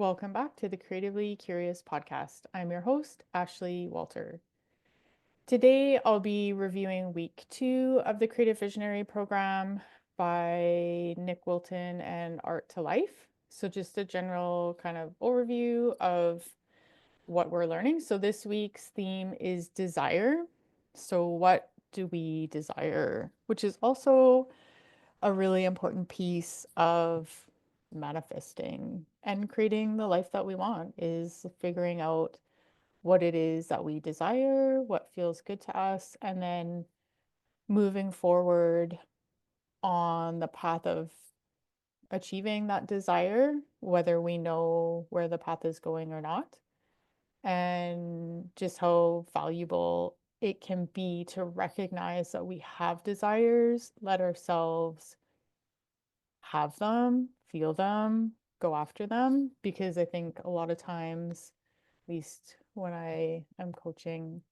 Welcome back to the Creatively Curious podcast. I'm your host, Ashley Walter. Today, I'll be reviewing week 2 of the Creative Visionary program by Nick Wilton and Art to Life. So, just a general kind of overview of what we're learning. So, this week's theme is desire. So, what do we desire? Which is also a really important piece of manifesting and creating the life that we want is figuring out what it is that we desire, what feels good to us, and then moving forward on the path of achieving that desire, whether we know where the path is going or not, and just how valuable it can be to recognize that we have desires, let ourselves have them, feel them, go after them. Because I think a lot of times, at least when I am coaching,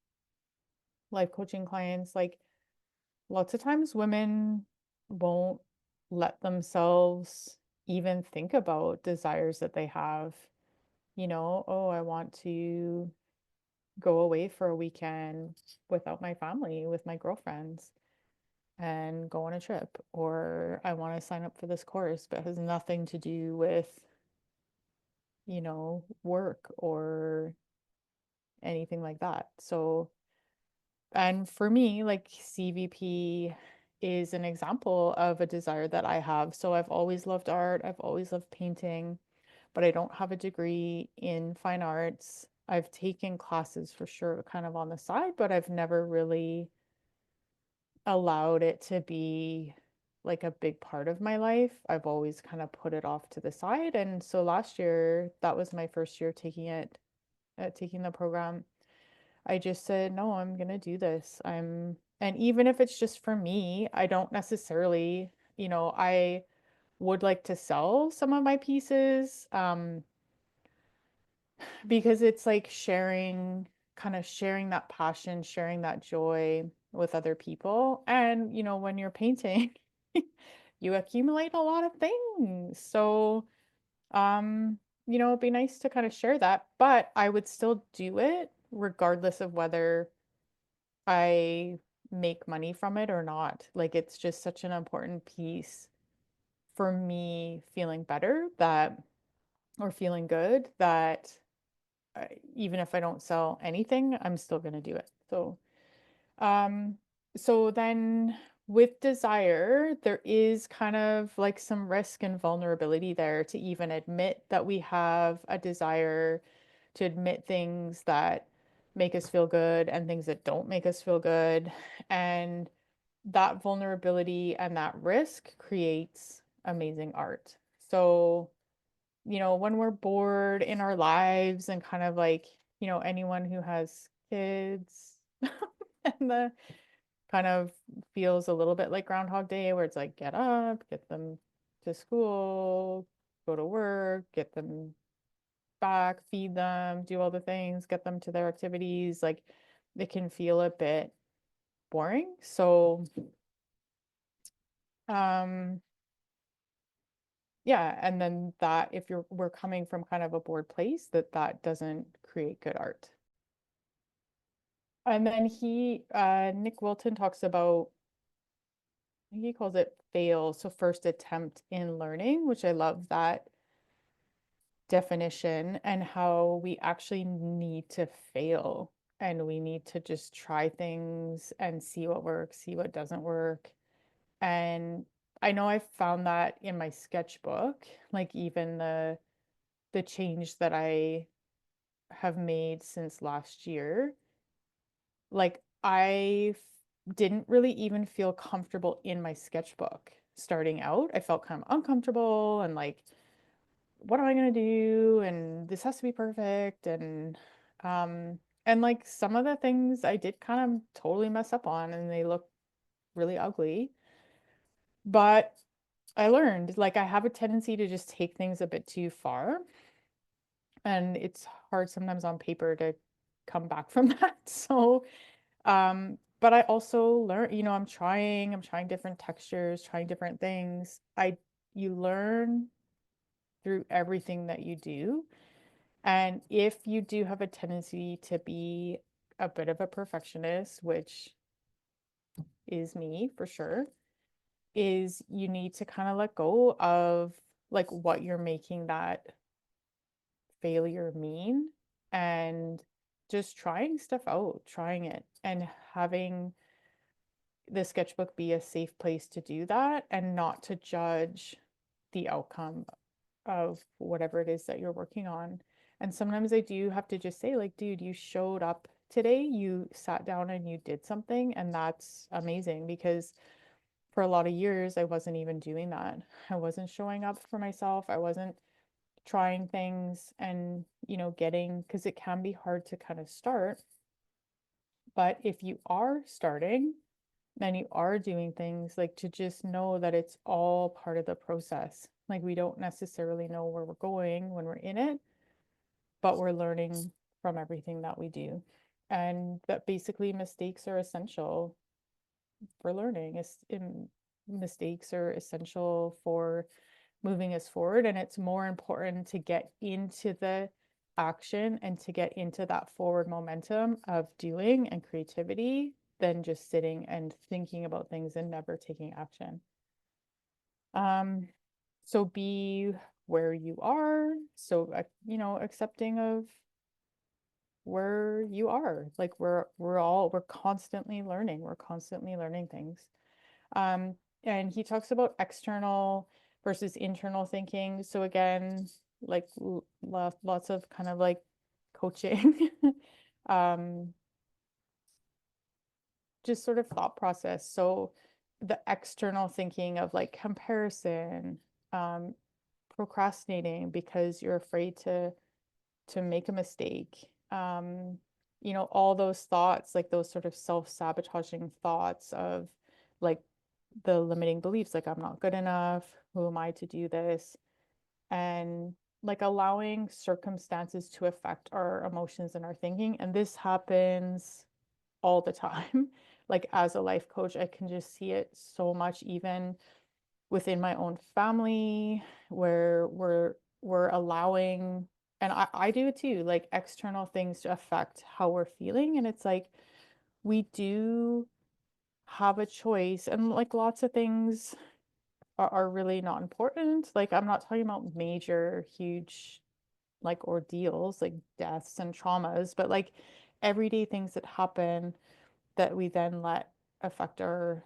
life coaching clients, like lots of times women won't let themselves even think about desires that they have. Oh, I want to go away for a weekend without my family, with my girlfriends, and go on a trip. Or I want to sign up for this course, but it has nothing to do with work or anything like that. So, and for me, like CVP is an example of a desire that I have. So I've always loved art, I've always loved painting, but I don't have a degree in fine arts. I've taken classes for sure, kind of on the side, but I've never really allowed it to be like a big part of my life. I've always kind of put it off to the side. And so last year, that was my first year taking the program. I just said, no, I'm gonna do this. And even if it's just for me, I don't necessarily, I would like to sell some of my pieces, because it's like kind of sharing that passion, sharing that joy with other people. And, when you're painting, you accumulate a lot of things. So, it'd be nice to kind of share that, but I would still do it regardless of whether I make money from it or not. Like it's just such an important piece for me feeling better or feeling good that even if I don't sell anything, I'm still going to do it. Um, so then with desire, there is kind of like some risk and vulnerability there to even admit that we have a desire, to admit things that make us feel good and things that don't make us feel good. And that vulnerability and that risk creates amazing art. So, when we're bored in our lives and kind of like, anyone who has kids and the kind of feels a little bit like Groundhog Day, where it's like get up, get them to school, go to work, get them back, feed them, do all the things, get them to their activities. Like it can feel a bit boring. So, um, yeah, and then that if we're coming from kind of a bored place, that doesn't create good art. And then Nick Wilton talks about, I think he calls it fail, so first attempt in learning, which I love that definition, and how we actually need to fail and we need to just try things and see what works, see what doesn't work. And I know I found that in my sketchbook, like even the change that I have made since last year. Like didn't really even feel comfortable in my sketchbook starting out. I felt kind of uncomfortable and like, what am I gonna do? And this has to be perfect. And like some of the things I did kind of totally mess up on and they look really ugly. But I learned like I have a tendency to just take things a bit too far. And it's hard sometimes on paper to come back from that. So but I also learn, I'm trying different textures, trying different things. You learn through everything that you do. And if you do have a tendency to be a bit of a perfectionist, which is me for sure, is you need to kind of let go of like what you're making that failure mean and just trying stuff out, trying it and having the sketchbook be a safe place to do that and not to judge the outcome of whatever it is that you're working on. And sometimes I do have to just say, like, dude, you showed up today, you sat down and you did something, and that's amazing because for a lot of years I wasn't even doing that. I wasn't showing up for myself. I wasn't trying things and, getting, because it can be hard to kind of start. But if you are starting, and you are doing things, like to just know that it's all part of the process. Like we don't necessarily know where we're going when we're in it, but we're learning from everything that we do. And that basically mistakes are essential for learning. Mistakes are essential for moving us forward. And it's more important to get into the action and to get into that forward momentum of doing and creativity than just sitting and thinking about things and never taking action. Um, so be where you are. So, accepting of where you are. Like we're constantly learning. We're constantly learning things. Um, and he talks about external versus internal thinking. So again, like lots of kind of like coaching, um, just sort of thought process. So the external thinking of like comparison, um, procrastinating because you're afraid to make a mistake. All those thoughts, like those sort of self-sabotaging thoughts of like the limiting beliefs, like I'm not good enough, who am I to do this? And like allowing circumstances to affect our emotions and our thinking. And this happens all the time. Like as a life coach, I can just see it so much, even within my own family, where we're allowing, and I do it too, like external things to affect how we're feeling. And it's like we do have a choice, and like lots of things are really not important. Like I'm not talking about major, huge like ordeals, like deaths and traumas, but like everyday things that happen that we then let affect our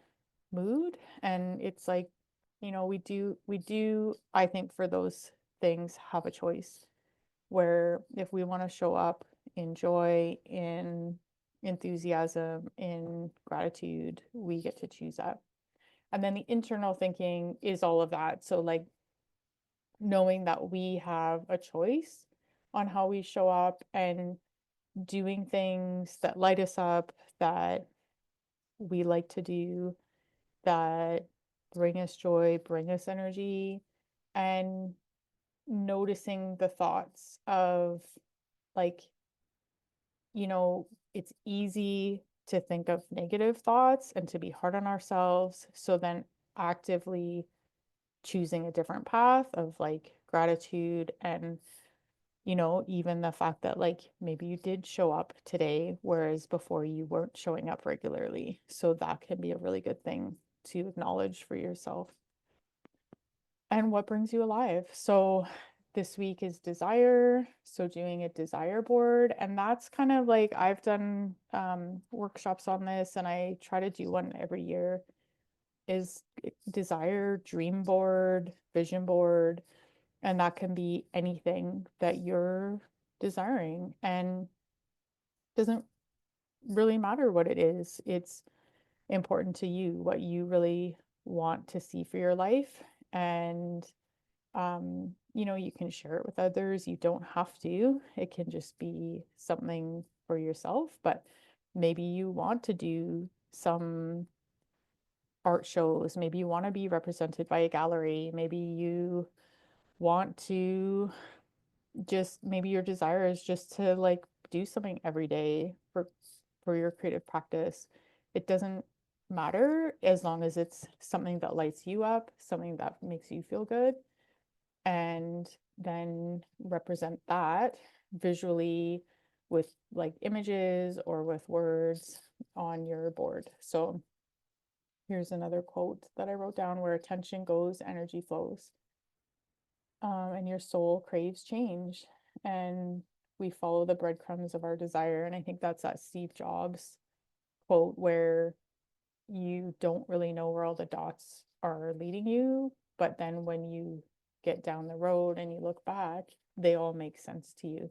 mood. And it's like, we do, I think for those things have a choice where if we want to show up in joy, in enthusiasm, in gratitude, we get to choose that. And then the internal thinking is all of that. So like knowing that we have a choice on how we show up and doing things that light us up, that we like to do, that bring us joy, bring us energy, and noticing the thoughts of like, it's easy to think of negative thoughts and to be hard on ourselves. So then actively choosing a different path of like gratitude and even the fact that like maybe you did show up today, whereas before you weren't showing up regularly. So that can be a really good thing to acknowledge for yourself. And what brings you alive? So this week is desire. So doing a desire board. And that's kind of like I've done workshops on this, and I try to do one every year, is desire, dream board, vision board. And that can be anything that you're desiring. And doesn't really matter what it is. It's important to you, what you really want to see for your life. And you can share it with others. You don't have to. It can just be something for yourself, but maybe you want to do some art shows. Maybe you want to be represented by a gallery. Maybe you want to just, maybe your desire is just to like do something every day for your creative practice. It doesn't matter as long as it's something that lights you up, something that makes you feel good. And and then represent that visually with like images or with words on your board. So here's another quote that I wrote down: where attention goes, energy flows. And your soul craves change. And we follow the breadcrumbs of our desire. And I think that's that Steve Jobs quote where you don't really know where all the dots are leading you, but then when you get down the road and you look back, they all make sense to you.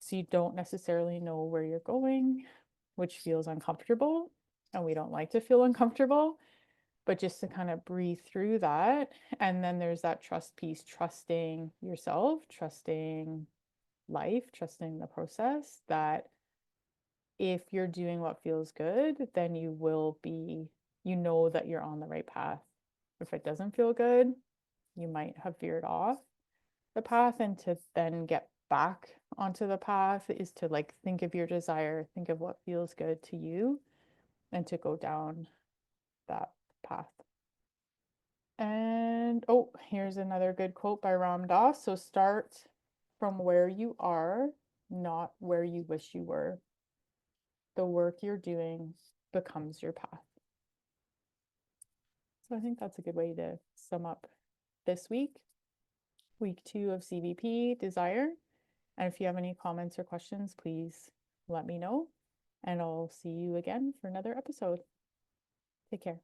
So you don't necessarily know where you're going, which feels uncomfortable, and we don't like to feel uncomfortable, but just to kind of breathe through that. And then there's that trust piece, trusting yourself, trusting life, trusting the process, that if you're doing what feels good, then you will be, you know that you're on the right path. If it doesn't feel good, you might have veered off the path, and to then get back onto the path is to like think of your desire, think of what feels good to you, and to go down that path. And oh, here's another good quote by Ram Dass. So start from where you are, not where you wish you were. The work you're doing becomes your path. So I think that's a good way to sum up this week 2 of CVP Desire. And if you have any comments or questions, please let me know. And I'll see you again for another episode. Take care.